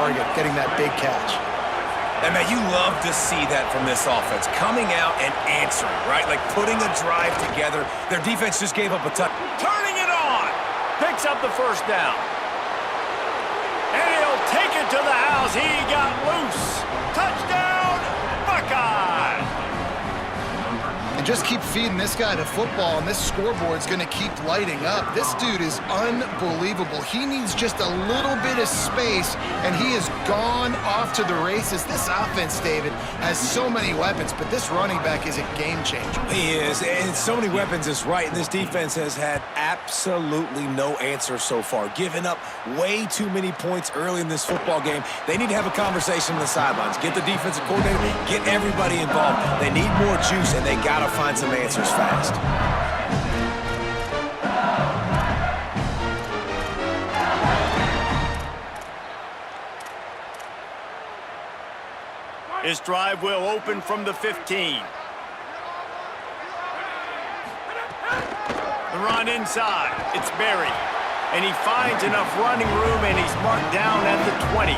target, getting that big catch. And, man, you love to see that from this offense, coming out and answering, right? Like putting a drive together. Their defense just gave up a touch. Turning it on! Picks up the first down. And he'll take it to the house. He got loose. Touchdown, Buckeyes! And just keep feeding this guy the football, and this scoreboard's going to keep lighting up. This dude is unbelievable. He needs just a little bit of space, and he has gone off to the races. This offense, David, has so many weapons, but this running back is a game changer. He is, and so many weapons is right, and this defense has had absolutely no answer so far, giving up way too many points early in this football game. They need to have a conversation on the sidelines, get the defensive coordinator, get everybody involved. They need more juice, and they got to find some answers fast. His drive will open from the 15. The run inside. It's Berry. And he finds enough running room, and he's marked down at the 20.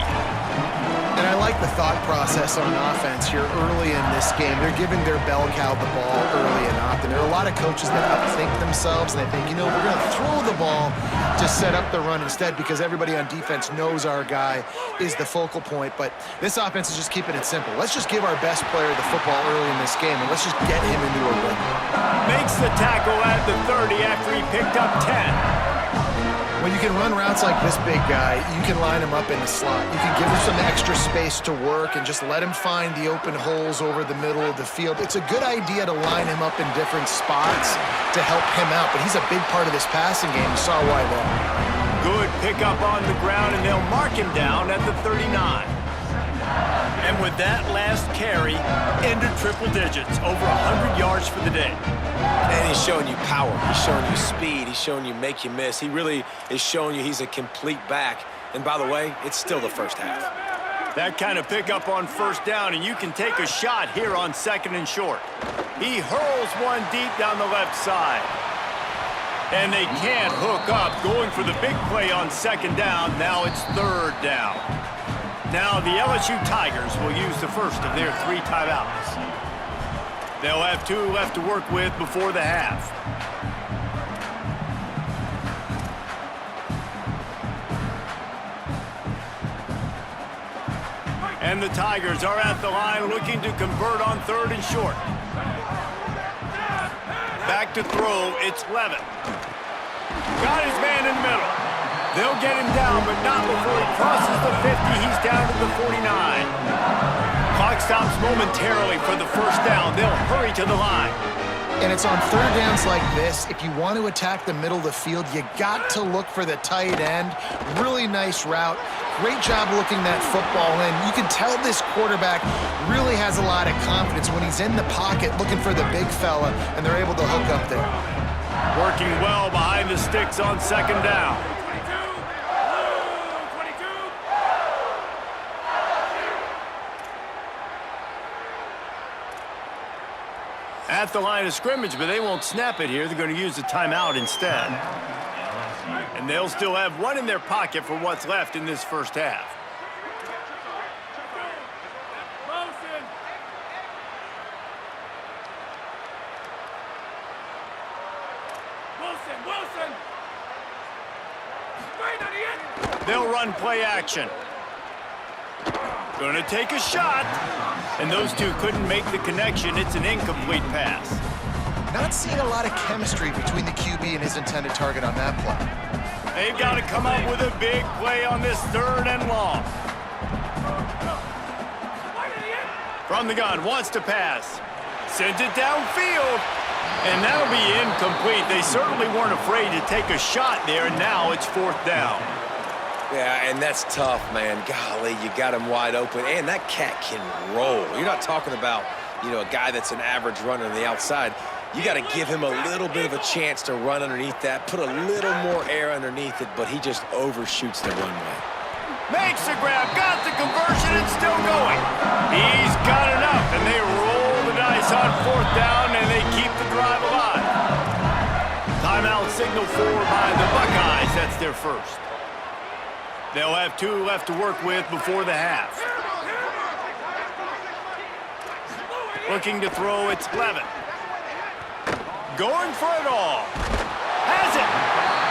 And I like the thought process on offense here early in this game. They're giving their bell cow the ball early and often. There are a lot of coaches that outthink themselves, and they think, you know, we're going to throw the ball to set up the run instead because everybody on defense knows our guy is the focal point. But this offense is just keeping it simple. Let's just give our best player the football early in this game, and let's just get him into a rhythm. Makes the tackle at the 30 after he picked up 10. When you can run routes like this big guy, you can line him up in the slot. You can give him some extra space to work and just let him find the open holes over the middle of the field. It's a good idea to line him up in different spots to help him out, but he's a big part of this passing game. You saw why there. Good pickup on the ground, and they'll mark him down at the 39. And with that last carry, into triple digits, over 100 yards for the day. And he's showing you power. He's showing you speed. He's showing you make you miss. He really is showing you he's a complete back. And by the way, it's still the first half. That kind of pickup on first down, and you can take a shot here on second and short. He hurls one deep down the left side. And they can't hook up, going for the big play on second down. Now it's third down. Now the LSU Tigers will use the first of their 3 timeouts. They'll have 2 left to work with before the half. And the Tigers are at the line looking to convert on third and short. Back to throw, it's Levin. Got his man in the middle. They'll get him down, but not before he crosses the 50. He's down to the 49. Clock stops momentarily for the first down. They'll hurry to the line. And it's on third downs like this. If you want to attack the middle of the field, you got to look for the tight end. Really nice route. Great job looking that football in. You can tell this quarterback really has a lot of confidence when he's in the pocket looking for the big fella, and they're able to hook up there. Working well behind the sticks on second down. At the line of scrimmage, but they won't snap it here. They're going to use the timeout instead. And they'll still have 1 in their pocket for what's left in this first half. They'll run play action. Going to take a shot. And those two couldn't make the connection. It's an incomplete pass. Not seeing a lot of chemistry between the QB and his intended target on that play. They've got to come up with a big play on this third and long. From the gun, wants to pass. Sends it downfield. And that'll be incomplete. They certainly weren't afraid to take a shot there. And now it's fourth down. Yeah, and that's tough, man. Golly, you got him wide open. And that cat can roll. You're not talking about, you know, a guy that's an average runner on the outside. You got to give him a little bit of a chance to run underneath that, put a little more air underneath it, but he just overshoots the runway. Makes the grab, got the conversion, and still going. He's got enough, and they roll the dice on fourth down, and they keep the drive alive. Timeout signal forward by the Buckeyes. That's their first. They'll have 2 left to work with before the half. Looking to throw, it's Levin. Going for it all. Has it.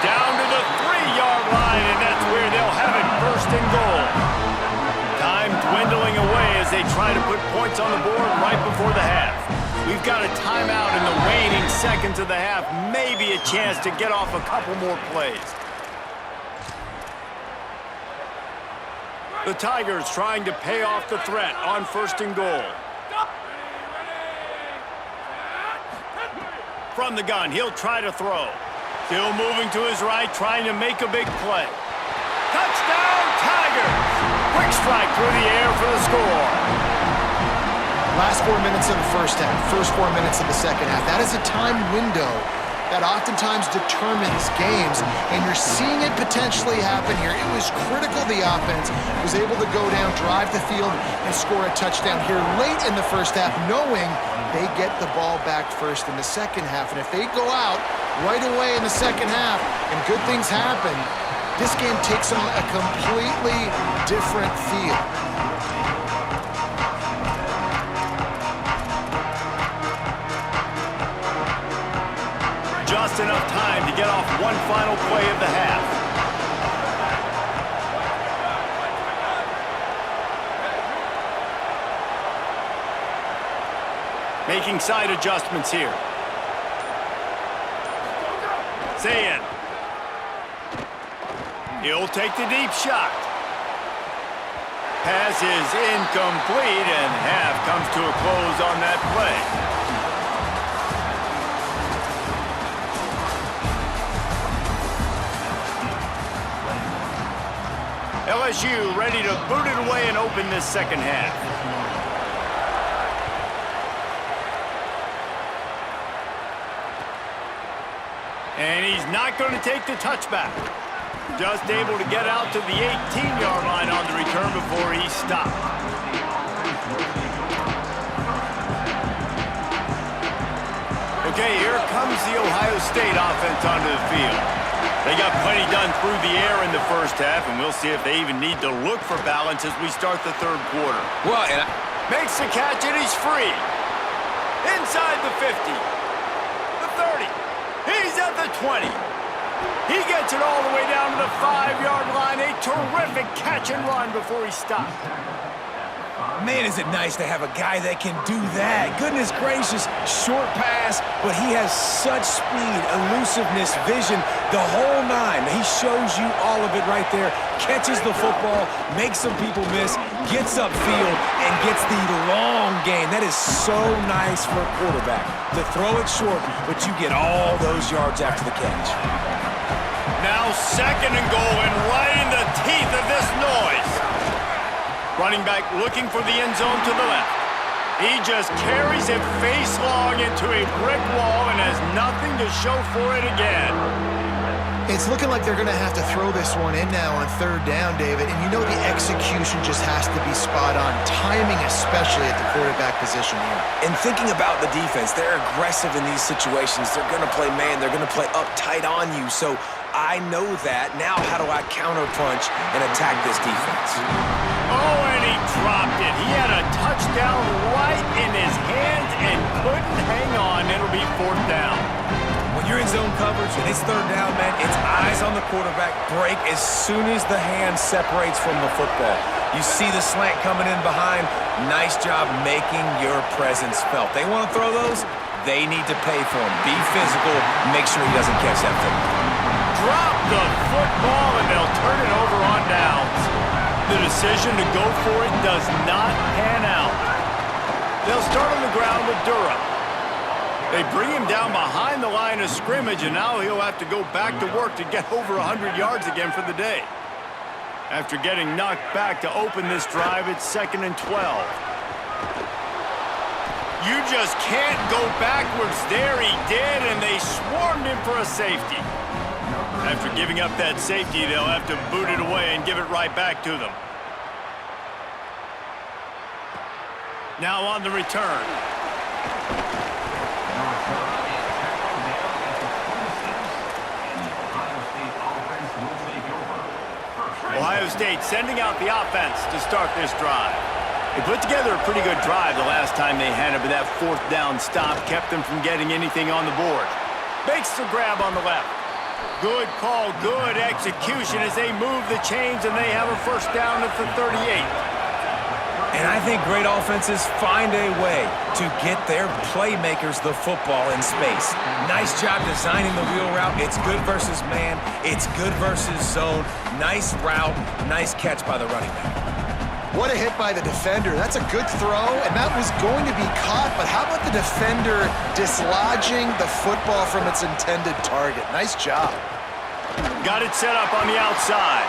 Down to the 3-yard line, and that's where they'll have it, first and goal. Time dwindling away as they try to put points on the board right before the half. We've got a timeout in the waning seconds of the half. Maybe a chance to get off a couple more plays. The Tigers trying to pay off the threat on first and goal. From the gun, he'll try to throw. Still moving to his right, trying to make a big play. Touchdown, Tigers! Quick strike through the air for the score. Last 4 minutes of the first half, first 4 minutes of the second half. That is a time window that oftentimes determines games, and you're seeing it potentially happen here. It was critical the offense was able to go down, drive the field, and score a touchdown here late in the first half, knowing they get the ball back first in the second half. And if they go out right away in the second half and good things happen, this game takes on a completely different feel. Just enough time to get off one final play of the half. Making side adjustments here. Zayn. He'll take the deep shot. Pass is incomplete, and half comes to a close on that play. LSU ready to boot it away and open this second half. And he's not going to take the touchback. Just able to get out to the 18-yard line on the return before he stopped. Okay, here comes the Ohio State offense onto the field. They got plenty done through the air in the first half, and we'll see if they even need to look for balance as we start the third quarter. Well, Makes the catch, and he's free. Inside the 50. The 30. He's at the 20. He gets it all the way down to the 5-yard line. A terrific catch and run before he stopped. man, is it nice to have a guy that can do that. Goodness gracious, short pass, but he has such speed, elusiveness, vision, the whole nine. He shows you all of it right there, catches the football, makes some people miss, gets upfield, and gets the long game. That is so nice for a quarterback to throw it short, but you get all those yards after the catch. Now second and goal, and right in the teeth of this noise. Running back looking for the end zone to the left. He just carries it face long into a brick wall and has nothing to show for it again. It's looking like they're going to have to throw this one in now on third down, David. And you know the execution just has to be spot on. Timing especially at the quarterback position here. And thinking about the defense, they're aggressive in these situations. They're going to play man. They're going to play up tight on you. So I know that. Now how do I counterpunch and attack this defense? Oh, and he dropped it. He had a touchdown right in his hands and couldn't hang on. It'll be fourth down. When you're in zone coverage and it's third down, man, it's eyes on the quarterback, break as soon as the hand separates from the football. You see the slant coming in behind. Nice job making your presence felt. They want to throw those, they need to pay for them. Be physical, make sure he doesn't catch that football. Drop the football, and they'll turn it over on downs. The decision to go for it does not pan out. They'll start on the ground with Durham. They bring him down behind the line of scrimmage, and now he'll have to go back to work to get over 100 yards again for the day. After getting knocked back to open this drive, it's 2nd and 12. You just can't go backwards there. He did, and they swarmed him for a safety. After giving up that safety, they'll have to boot it away and give it right back to them. Now on the return. Ohio Ohio State sending out the offense to start this drive. They put together a pretty good drive the last time they had it, but that fourth down stop kept them from getting anything on the board. Makes the grab on the left. Good call, good execution as they move the chains, and they have a first down at the 38. And I think great offenses find a way to get their playmakers the football in space. Nice job designing the wheel route. It's good versus man. It's good versus zone. Nice route. Nice catch by the running back. What a hit by the defender. That's a good throw, and that was going to be caught, but how about the defender dislodging the football from its intended target? Nice job. Got it set up on the outside,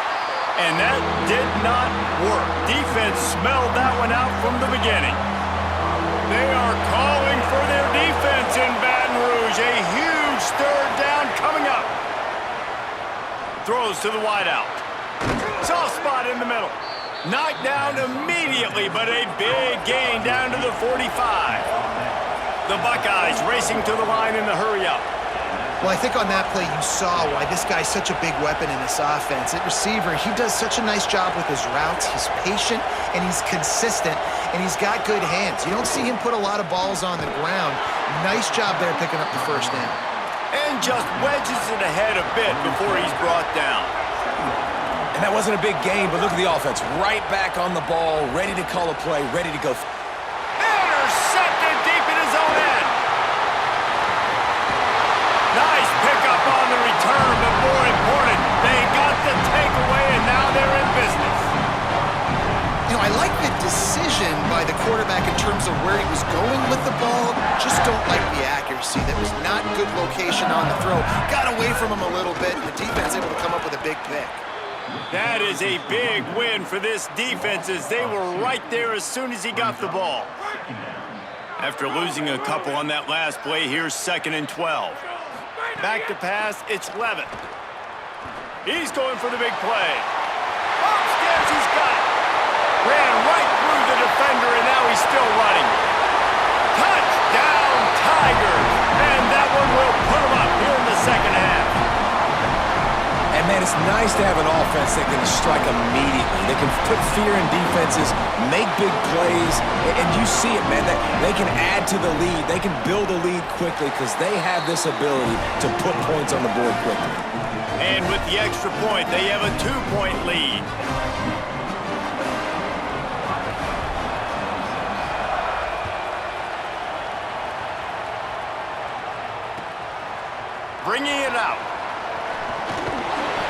and that did not work. Defense smelled that one out from the beginning. They are calling for their defense in Baton Rouge. A huge third down coming up. Throws to the wideout. Soft spot in the middle. Knocked down immediately, but a big gain down to the 45. The Buckeyes racing to the line in the hurry-up. Well, I think on that play you saw why this guy's such a big weapon in this offense. At receiver, he does such a nice job with his routes. He's patient, and he's consistent, and he's got good hands. You don't see him put a lot of balls on the ground. Nice job there picking up the first down. And just wedges it ahead a bit before he's brought down. And that wasn't a big gain, but look at the offense. Right back on the ball, ready to call a play, ready to go. Intercepted deep in his own end. Nice pickup on the return, but more important, they got the takeaway, and now they're in business. You know, I like the decision by the quarterback in terms of where he was going with the ball. Just don't like the accuracy. That was not good location on the throw. Got away from him a little bit, and the defense able to come up with a big pick. That is a big win for this defense as they were right there as soon as he got the ball. After losing a couple on that last play, here's 2nd and 12. Back to pass, it's Levitt. He's going for the big play. Upstairs, he's got it. Ran right through the defender, and now he's still running. Touchdown, Tigers! And that one will put him up here in the second half. And, man, it's nice to have an offense that can strike immediately. They can put fear in defenses, make big plays, and you see it, man. They can add to the lead. They can build a lead quickly because they have this ability to put points on the board quickly. And with the extra point, they have a 2-point lead. Bringing it out.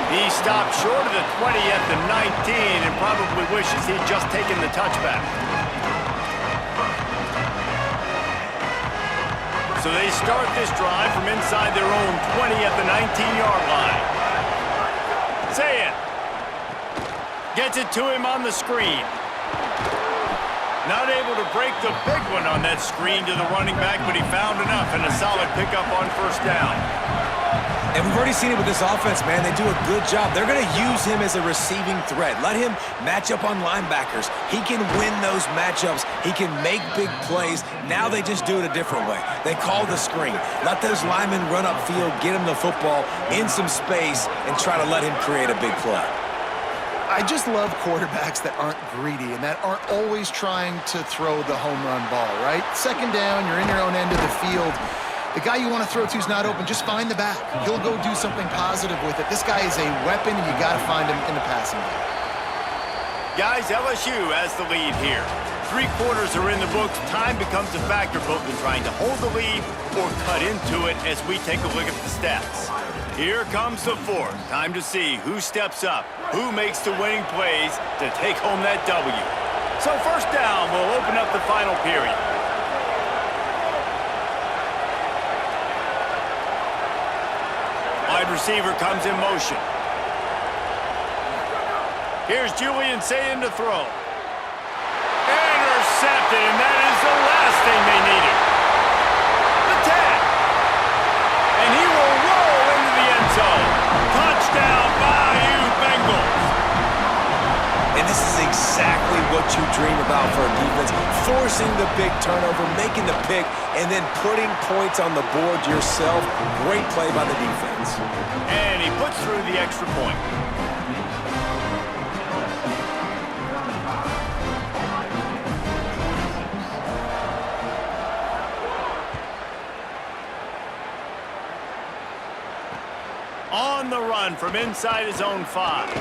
He stopped short of the 20 at the 19 and probably wishes he'd just taken the touchback. So they start this drive from inside their own 20 at the 19-yard line. Say it. Gets it to him on the screen. Not able to break the big one on that screen to the running back, but he found enough and a solid pickup on first down. And we've already seen it with this offense, man. They do a good job. They're going to use him as a receiving threat. Let him match up on linebackers. He can win those matchups. He can make big plays. Now they just do it a different way. They call the screen. Let those linemen run upfield, get him the football in some space, and try to let him create a big play. I just love quarterbacks that aren't greedy and that aren't always trying to throw the home run ball, right? Second down, you're in your own end of the field. The guy you want to throw to is not open. Just find the back. He'll go do something positive with it. This guy is a weapon, and you got to find him in the passing game. Guys, LSU has the lead here. 3 quarters are in the books. Time becomes a factor both in trying to hold the lead or cut into it as we take a look at the stats. Here comes the 4th. Time to see who steps up, who makes the winning plays to take home that W. So first down will open up the final period. Wide receiver comes in motion. Here's Julian Sayin to throw. Intercepted, and that is the last thing they needed. The tag. And he will roll into the end zone. Touchdown, Bayou Bengals. And this is exactly what you dream about for a defense. Forcing the big turnover, making the pick, and then putting points on the board yourself. Great play by the defense. And he puts through the extra point. run from inside his own 5.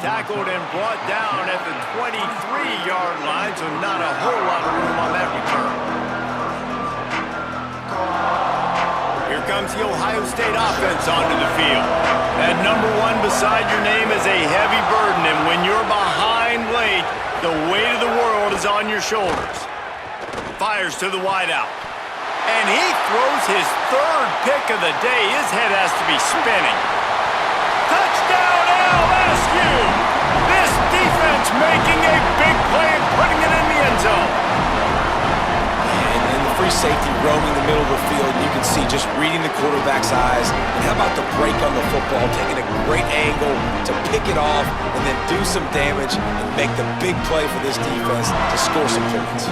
Tackled and brought down at the 23-yard line, so not a whole lot of room on that return. Here comes the Ohio State offense onto the field. That number 1 beside your name is a heavy burden, and when you're behind late, the weight of the world is on your shoulders. Fires to the wideout. And he throws his 3rd pick of the day. His head has to be spinning. Touchdown, LSU! This defense making a big play and putting it in the end zone. And then the free safety roaming the middle of the field. You can see just reading the quarterback's eyes. And how about the break on the football, taking a great angle to pick it off and then do some damage and make the big play for this defense to score some points.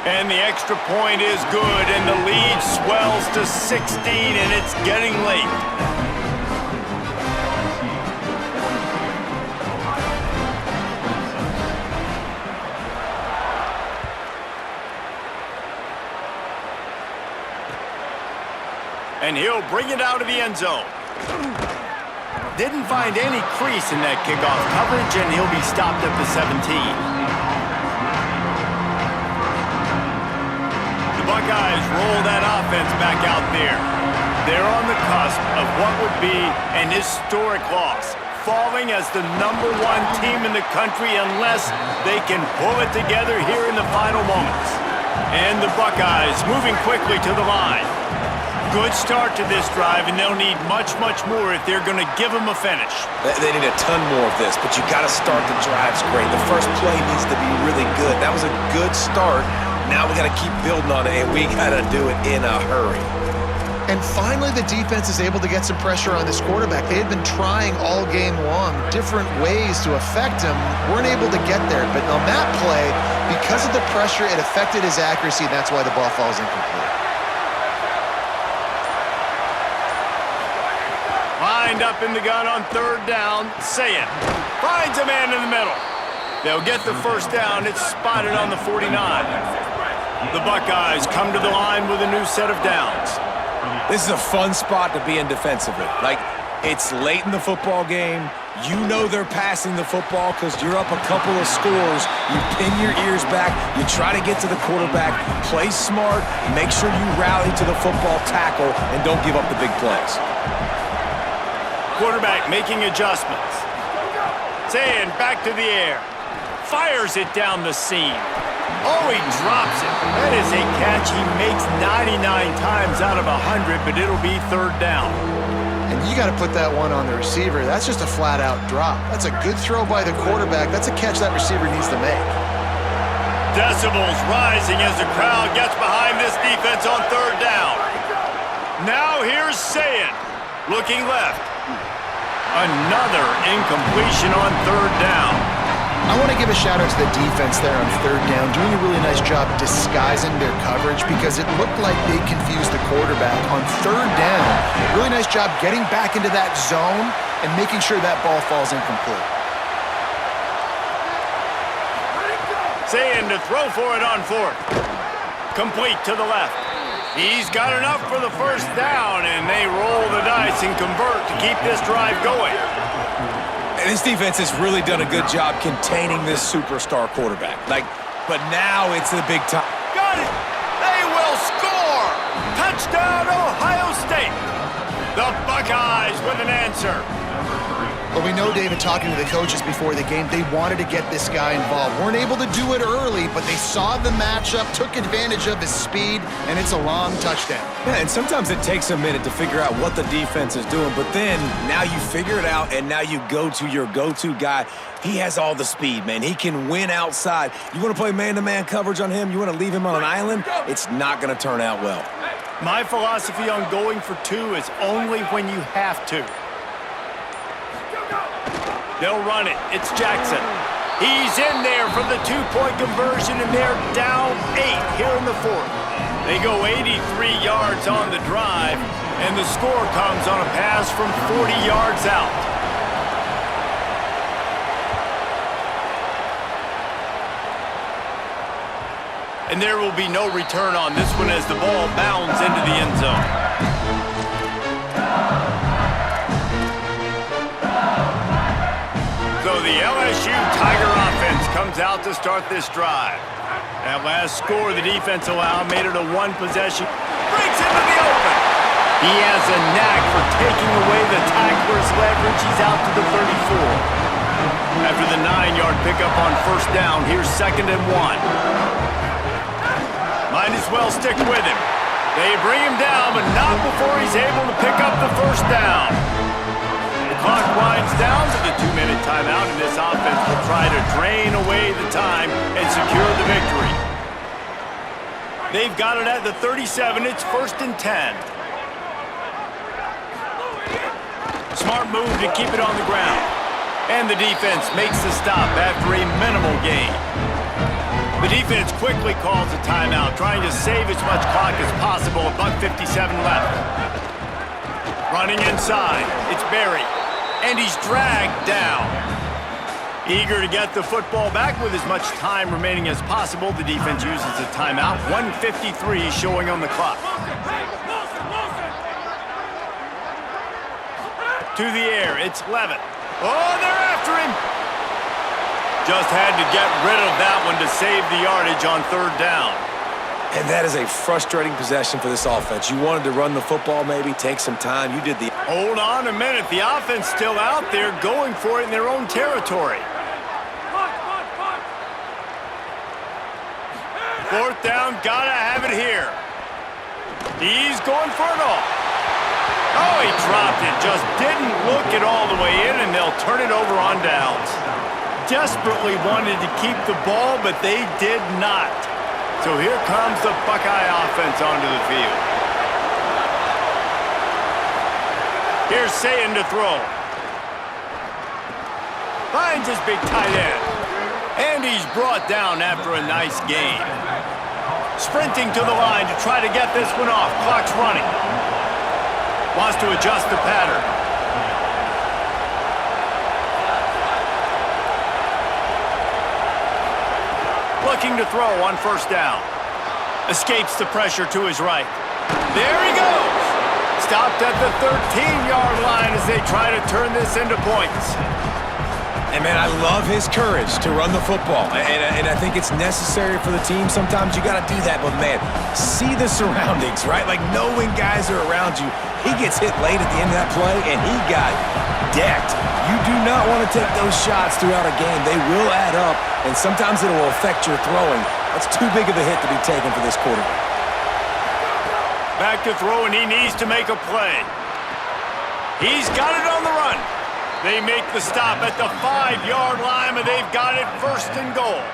And the extra point is good, and the lead swells to 16, and it's getting late. And he'll bring it out of the end zone. Didn't find any crease in that kickoff coverage, and he'll be stopped at the 17. Buckeyes roll that offense back out there. They're on the cusp of what would be an historic loss, falling as the number 1 team in the country unless they can pull it together here in the final moments. And the Buckeyes moving quickly to the line. Good start to this drive, and they'll need much, much more if they're going to give them a finish. They need a ton more of this, but you got to start the drives great. The first play needs to be really good. That was a good start. Now we got to keep building on it, and we got to do it in a hurry. And finally, the defense is able to get some pressure on this quarterback. They had been trying all game long different ways to affect him. Weren't able to get there. But on that play, because of the pressure, it affected his accuracy, and that's why the ball falls incomplete. Lined up in the gun on 3rd down, Sayin finds a man in the middle. They'll get the first down. It's spotted on the 49. The Buckeyes come to the line with a new set of downs. This is a fun spot to be in defensively. Like, it's late in the football game. You know they're passing the football because you're up a couple of scores. You pin your ears back. You try to get to the quarterback. Play smart. Make sure you rally to the football tackle and don't give up the big plays. Quarterback making adjustments. Sayin back to the air. Fires it down the seam. Oh, he drops it. That is a catch he makes 99 times out of 100, but it'll be 3rd down. And you got to put that one on the receiver. That's just a flat-out drop. That's a good throw by the quarterback. That's a catch that receiver needs to make. Decibels rising as the crowd gets behind this defense on 3rd down. Now here's Sayin looking left. Another incompletion on 3rd down. I want to give a shout-out to the defense there on 3rd down, doing a really nice job disguising their coverage because it looked like they confused the quarterback on 3rd down. Really nice job getting back into that zone and making sure that ball falls incomplete. Sayin to throw for it on 4th. Complete to the left. He's got enough for the first down, and they roll the dice and convert to keep this drive going. And this defense has really done a good job containing this superstar quarterback. But now it's the big time. Got it! They will score! Touchdown, Ohio State! The Buckeyes with an answer. But we know, David, talking to the coaches before the game, they wanted to get this guy involved. Weren't able to do it early, but they saw the matchup, took advantage of his speed, and it's a long touchdown. Yeah, and sometimes it takes a minute to figure out what the defense is doing, but then now you figure it out, and now you go to your go-to guy. He has all the speed, man. He can win outside. You want to play man-to-man coverage on him? You want to leave him on an island? It's not going to turn out well. My philosophy on going for 2 is only when you have to. They'll run it. It's Jackson. He's in there for the 2-point conversion, and they're down 8 here in the 4th. They go 83 yards on the drive, and the score comes on a pass from 40 yards out. And there will be no return on this one as the ball bounds into the end zone. the LSU Tiger offense comes out to start this drive. That last score the defense allowed made it a one-possession. Breaks into the open. He has a knack for taking away the tackler's leverage. He's out to the 34. After the 9-yard pickup on first down, here's 2nd and 1. Might as well stick with him. They bring him down, but not before he's able to pick up the first down. The clock winds down to the 2-minute timeout, and this offense will try to drain away the time and secure the victory. They've got it at the 37. It's 1st and 10. Smart move to keep it on the ground. And the defense makes the stop after a minimal gain. The defense quickly calls a timeout, trying to save as much clock as possible. $1:57 left. Running inside, it's Berry. And he's dragged down. Eager to get the football back with as much time remaining as possible, the defense uses a timeout. 1:53 showing on the clock. To the air, it's Levitt. Oh, they're after him. Just had to get rid of that one to save the yardage on 3rd down. And that is a frustrating possession for this offense. You wanted to run the football, maybe take some time. You did the... Hold on a minute. The offense still out there going for it in their own territory. 4th down, gotta have it here. He's going for it all. Oh, he dropped it. Just didn't look it all the way in, and they'll turn it over on downs. Desperately wanted to keep the ball, but they did not. So here comes the Buckeye offense onto the field. Here's Sayin to throw. Finds his big tight end. And he's brought down after a nice gain. Sprinting to the line to try to get this one off. Clock's running. Wants to adjust the pattern. Looking to throw on 1st down. Escapes the pressure to his right. There he goes. Stopped at the 13-yard line as they try to turn this into points. And, man, I love his courage to run the football. And I think it's necessary for the team. Sometimes you got to do that. But, man, see the surroundings, right? Like, knowing guys are around you. He gets hit late at the end of that play, and he got decked. You do not want to take those shots throughout a game. They will add up, and sometimes it will affect your throwing. That's too big of a hit to be taken for this quarterback. Back to throw, and he needs to make a play. He's got it on the run. They make the stop at the 5-yard line, and they've got it 1st and goal.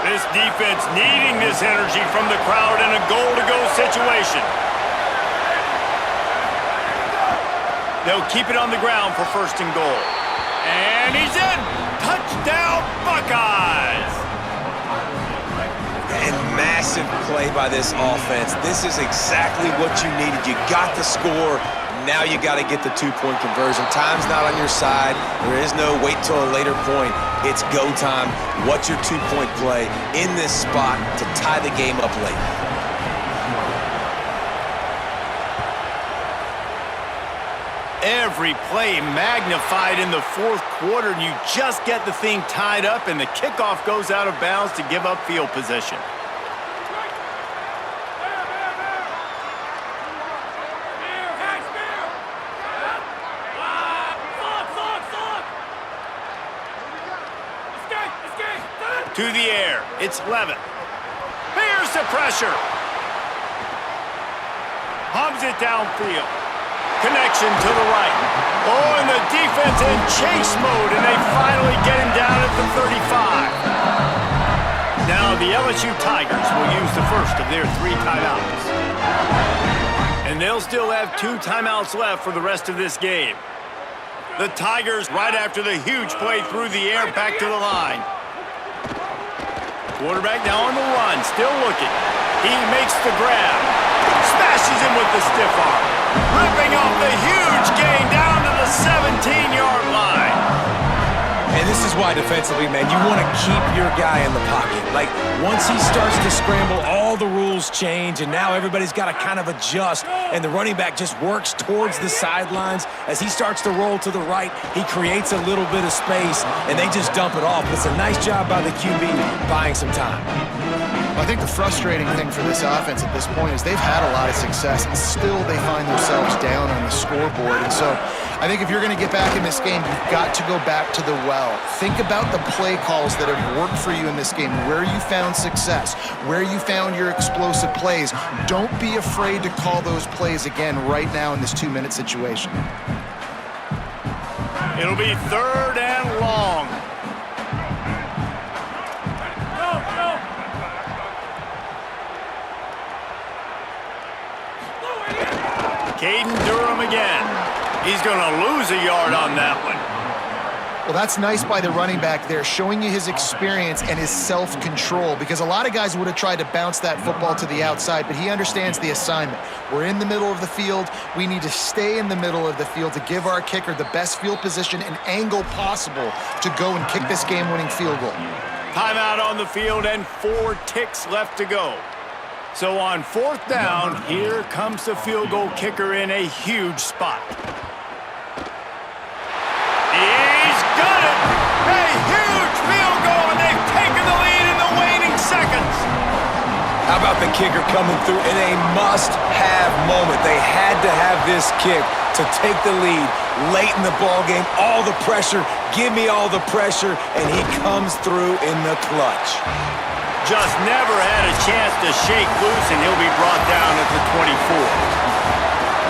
This defense needing this energy from the crowd in a goal-to-go situation. They'll keep it on the ground for 1st and goal. And he's in! Touchdown, Buckeyes! And massive play by this offense. This is exactly what you needed. You got the score. Now you got to get the 2-point conversion. Time's not on your side. There is no wait till a later point. It's go time. What's your 2-point play in this spot to tie the game up late? Every play magnified in the 4th quarter, and you just get the thing tied up, and the kickoff goes out of bounds to give up field position. To the air, it's Levitt. Here's the pressure. Hubs it downfield. Connection to the right. Oh, and the defense in chase mode, and they finally get him down at the 35. Now the LSU Tigers will use the first of their 3 timeouts. And they'll still have 2 timeouts left for the rest of this game. The Tigers, right after the huge play through the air, back to the line. Quarterback now on the run, still looking. He makes the grab. Smashes him with the stiff arm. Ripping off the huge gain down to the 17-yard line. And this is why defensively, man, you want to keep your guy in the pocket. Like, once he starts to scramble, all the rules change, and now everybody's got to kind of adjust, and the running back just works towards the sidelines. As he starts to roll to the right, he creates a little bit of space, and they just dump it off. It's a nice job by the QB buying some time. I think the frustrating thing for this offense at this point is they've had a lot of success, and still they find themselves down on the scoreboard. And so I think if you're going to get back in this game, you've got to go back to the well. Think about the play calls that have worked for you in this game, where you found success, where you found your explosive plays. Don't be afraid to call those plays again right now in this 2-minute situation. It'll be 3rd and long. Caden Durham again. He's going to lose a yard on that one. Well, that's nice by the running back there, showing you his experience and his self-control, because a lot of guys would have tried to bounce that football to the outside, but he understands the assignment. We're in the middle of the field. We need to stay in the middle of the field to give our kicker the best field position and angle possible to go and kick this game-winning field goal. Timeout on the field and 4 ticks left to go. So on 4th down, here comes the field goal kicker in a huge spot. He's got it! A huge field goal, and they've taken the lead in the waning seconds. How about the kicker coming through in a must-have moment? They had to have this kick to take the lead late in the ball game. All the pressure, give me all the pressure, and he comes through in the clutch. Just never had a chance to shake loose, and he'll be brought down at the 24.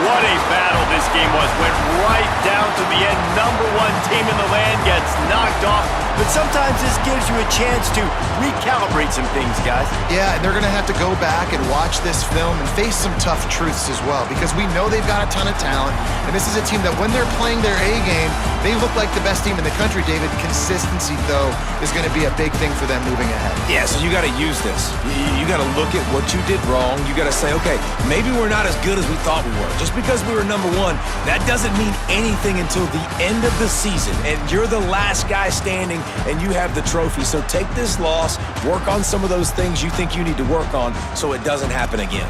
What a battle this game was. Went right down to the end. #1 team in the land gets knocked off. But sometimes this gives you a chance to recalibrate some things, guys. Yeah, and they're going to have to go back and watch this film and face some tough truths as well, because we know they've got a ton of talent, and this is a team that when they're playing their A game, they look like the best team in the country, David. Consistency, though, is going to be a big thing for them moving ahead. Yeah, so you got to use this. You got to look at what you did wrong. You got to say, okay, maybe we're not as good as we thought we were. Just because we were #1, that doesn't mean anything until the end of the season, and you're the last guy standing, and you have the trophy. So take this loss, work on some of those things you think you need to work on so it doesn't happen again.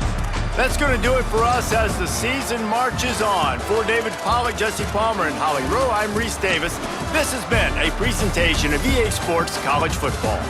That's going to do it for us as the season marches on. For David Pollack, Jesse Palmer, and Holly Rowe, I'm Reese Davis. This has been a presentation of EA Sports College Football.